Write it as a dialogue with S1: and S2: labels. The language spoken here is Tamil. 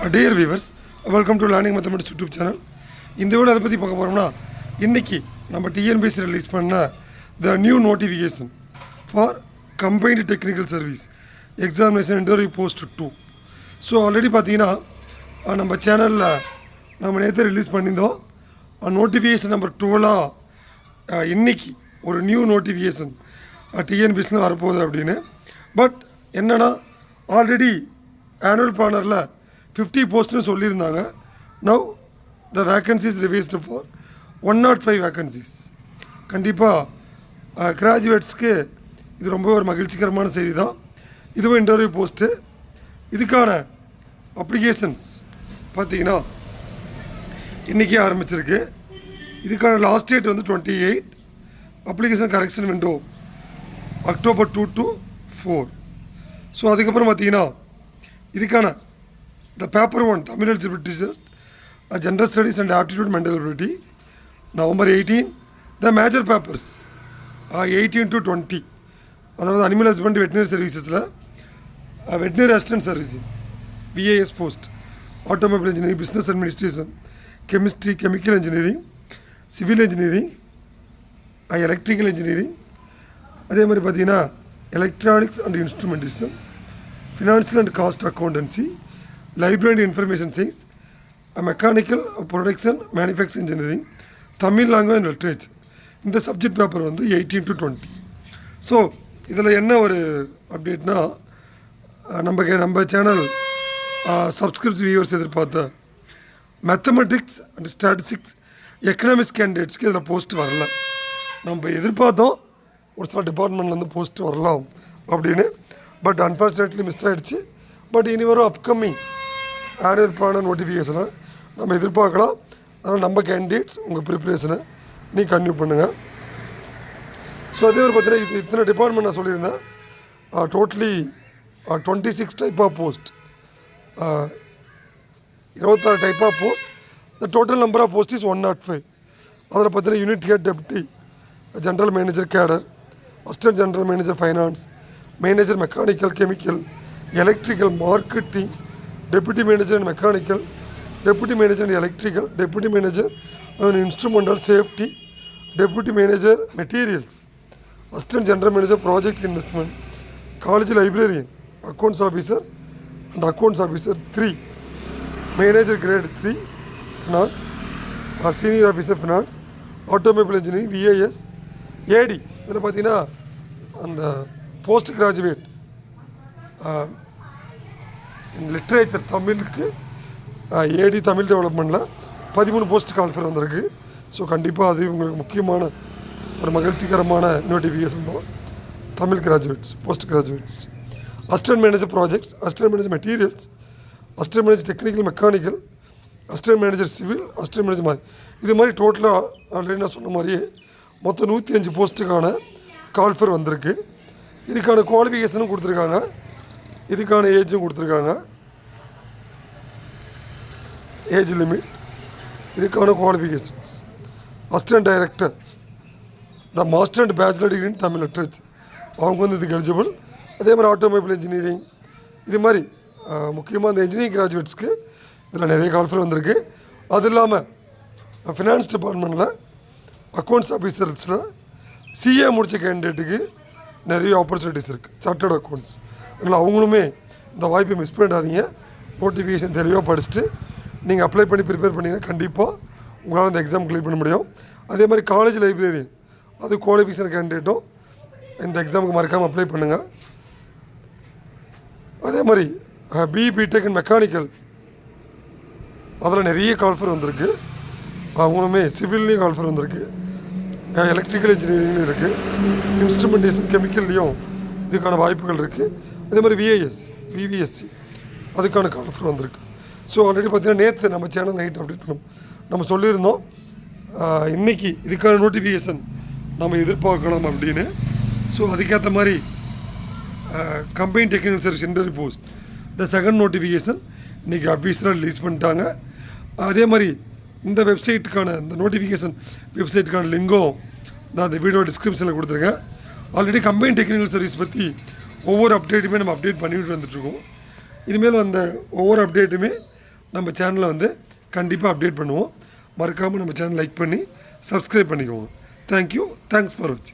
S1: Dear viewers, welcome to Learning Mathematics YouTube channel. இந்த வீடியோ அதை பற்றி பார்க்க போகிறோம்னா இன்றைக்கி நம்ம டிஎன்பிஎஸ்சி ரிலீஸ் பண்ண the new notification for combined technical service examination interview post 2. So already பார்த்தீங்கன்னா நம்ம சேனலில் நம்ம நேற்று ரிலீஸ் பண்ணியிருந்தோம். நோட்டிஃபிகேஷன் நம்பர் 12 இன்றைக்கி ஒரு நியூ நோட்டிஃபிகேஷன் டிஎன்பிஎஸ்சியில் வரப்போகுது அப்படின்னு. பட் என்னென்னா ஆல்ரெடி ஆனுவல் பிளானரில் 50 போஸ்ட்னு சொல்லியிருந்தாங்க. Now the vacancies revised for 105 vacancies. கண்டிப்பாக கிராஜுவேட்ஸ்க்கு இது ரொம்ப ஒரு மகிழ்ச்சிகரமான செய்தி தான். இதுவும் இன்டர்வியூ போஸ்ட்டு. இதுக்கான அப்ளிகேஷன்ஸ் பார்த்திங்கன்னா இன்றைக்கி ஆரம்பிச்சிருக்கு. இதுக்கான லாஸ்ட் டேட் வந்து 28. Application correction window October 2 to 4. So அதுக்கப்புறம் பார்த்திங்கன்னா இதுக்கான the paper 1 Tamil eligibility test, general studies and aptitude mental ability November 18. The major papers 18 to 20, அதாவது அனிமல் ஹஸ்பண்ட் வெட்டினரி சர்வீசஸில் veterinary assistant servicing VAS post, automobile engineering, business administration, chemistry, chemical engineering, civil engineering, electrical engineering, அதே மாதிரி பார்த்திங்கன்னா electronics and instrumentation, financial and cost accountancy, library and information science, mechanical production manufacturing engineering, Tamil language and literature. இந்த சப்ஜெக்ட் பேப்பர் வந்து 18 to 20. ஸோ இதில் என்ன ஒரு அப்டேட்னா நம்ம சேனல் சப்ஸ்கிரிப்ஷன் வியூவர்ஸ் எதிர்பார்த்த மேத்தமெட்டிக்ஸ் அண்ட் ஸ்டாட்டிஸ்டிக்ஸ் எக்கனாமிக்ஸ் கேண்டிடேட்ஸ்க்கு இதில் போஸ்ட் வரல. நம்ம எதிர்பார்த்தோம் ஒரு சில டிபார்ட்மெண்ட்லேருந்து போஸ்ட் வரலாம் அப்படின்னு. பட் அன்ஃபார்ச்சுனேட்லி மிஸ் ஆகிடுச்சு. பட் இனி வரும் அப்கமிங் ஆனுவல் பிளான் நோட்டிஃபிகேஷனை நம்ம எதிர்பார்க்கலாம். அதனால் நம்ம கேண்டிடேட்ஸ் உங்கள் ப்ரிப்ரேஷனை நீ கன்டினியூ பண்ணுங்கள். ஸோ அதே ஒரு பார்த்தீங்கன்னா இது இத்தனை டிபார்ட்மெண்ட் நான் சொல்லியிருந்தேன். Totally 26 type of post, 26 type of post. The total number of post is 105. அதில் பார்த்தீங்கன்னா unit head deputy general manager cadre, assistant general manager finance, manager mechanical chemical, electrical, marketing, deputy manager and mechanical, deputy manager and electrical, deputy manager and instrumental safety, deputy manager materials, assistant general manager project investment, college librarian, accounts officer and accounts officer 3, manager grade 3 finance, senior officer finance, automobile engineering, VAS, AD. இதில் பார்த்தீங்கன்னா அந்த போஸ்ட் கிராஜுவேட் லிட்ரேச்சர் தமிழுக்கு ஏடி தமிழ் டெவலப்மெண்ட்டில் 13 போஸ்ட் கால்ஃபர் வந்திருக்கு. ஸோ கண்டிப்பாக அது உங்களுக்கு முக்கியமான ஒரு மகிழ்ச்சிகரமான நோட்டிஃபிகேஷன் தான். Tamil graduates, post graduates, assistant manager projects, assistant manager materials, assistant manager technical mechanical, assistant manager civil, assistant manager மாதிரி இது மாதிரி டோட்டலாக ஆல்ரெடி நான் சொன்ன மாதிரியே மொத்தம் 105 போஸ்ட்டுக்கான கால்ஃபர் வந்திருக்கு. இதுக்கான குவாலிஃபிகேஷனும் கொடுத்துருக்காங்க, இதுக்கான ஏஜும் கொடுத்துருக்காங்க, ஏஜ் லிமிட், இதுக்கான qualifications. Assistant director, the master and bachelor degree in Tamil literature, அவங்க வந்து இதுக்கு எலிஜிபிள். அதே மாதிரி ஆட்டோமொபைல் இன்ஜினியரிங், இது மாதிரி முக்கியமாக இந்த இன்ஜினியரிங் கிராஜுவேட்ஸ்க்கு இதில் நிறைய கால்ஃபர் வந்திருக்கு. அது இல்லாமல் ஃபினான்ஸ் டிபார்ட்மெண்ட்டில் அக்கௌண்ட்ஸ் ஆஃபீஸர்ஸில் சிஏ முடித்த கேண்டிடேட்டுக்கு நிறைய ஆப்பர்ச்சுனிட்டிஸ் இருக்குது, சார்ட்டர்ட் அக்கௌண்ட்ஸ். அதனால் அவங்களுமே இந்த வாய்ப்பை மிஸ் பண்ணிடாதீங்க. நோட்டிஃபிகேஷன் தெளிவாக படிச்சுட்டு நீங்கள் அப்ளை பண்ணி ப்ரிப்பேர் பண்ணிங்கன்னா கண்டிப்பாக உங்களால் இந்த எக்ஸாம் கிளியர் பண்ண முடியும். அதே மாதிரி காலேஜ் லைப்ரரி, அது குவாலிஃபிகேஷன் கேண்டிடேட்டும் இந்த எக்ஸாமுக்கு மறக்காமல் அப்ளை பண்ணுங்கள். அதே மாதிரி பிடெக் அண்ட் மெக்கானிக்கல், அதில் நிறைய கால்ஃபர் வந்திருக்கு. அவங்களுமே சிவில்லையும் கால்ஃபர் வந்திருக்கு, எலக்ட்ரிக்கல் இன்ஜினியரிங்லையும் இருக்குது, இன்ஸ்ட்ருமெண்டேஷன் கெமிக்கல்லையும் இதுக்கான வாய்ப்புகள் இருக்குது. அதே மாதிரி விஏஎஸ், விவிஎஸ்சி, அதுக்கான கால்ஃபர் வந்திருக்கு. ஸோ ஆல்ரெடி பார்த்திங்கன்னா நேற்று நம்ம சேனல் நைட் அப்டேட் நம்ம சொல்லியிருந்தோம் இன்றைக்கி இதுக்கான நோட்டிஃபிகேஷன் நம்ம எதிர்பார்க்கலாம் அப்படின்னு. ஸோ அதுக்கேற்ற மாதிரி combine technical service interview post the second notification இன்றைக்கி அஃபீஷியலாக ரிலீஸ் பண்ணிட்டாங்க. அதே மாதிரி இந்த வெப்சைட்டுக்கான இந்த நோட்டிஃபிகேஷன் வெப்சைட்டுக்கான லிங்கும் நான் இந்த வீடியோ டிஸ்கிரிப்ஷனில் கொடுத்துருக்கேன். ஆல்ரெடி கம்பைன் டெக்னிக்கல் சர்வீஸ் பற்றி ஒவ்வொரு அப்டேட்டுமே நம்ம அப்டேட் பண்ணிட்டு வந்துட்டுருக்கோம். இனிமேல் அந்த ஒவ்வொரு அப்டேட்டுமே நம்ம சேனலை வந்து கண்டிப்பாக அப்டேட் பண்ணுவோம். மறக்காமல் நம்ம சேனல் லைக் பண்ணி சப்ஸ்கிரைப் பண்ணிக்கோங்க. தேங்க்யூ. தேங்க்ஸ் ஃபார் வாட்சிங்.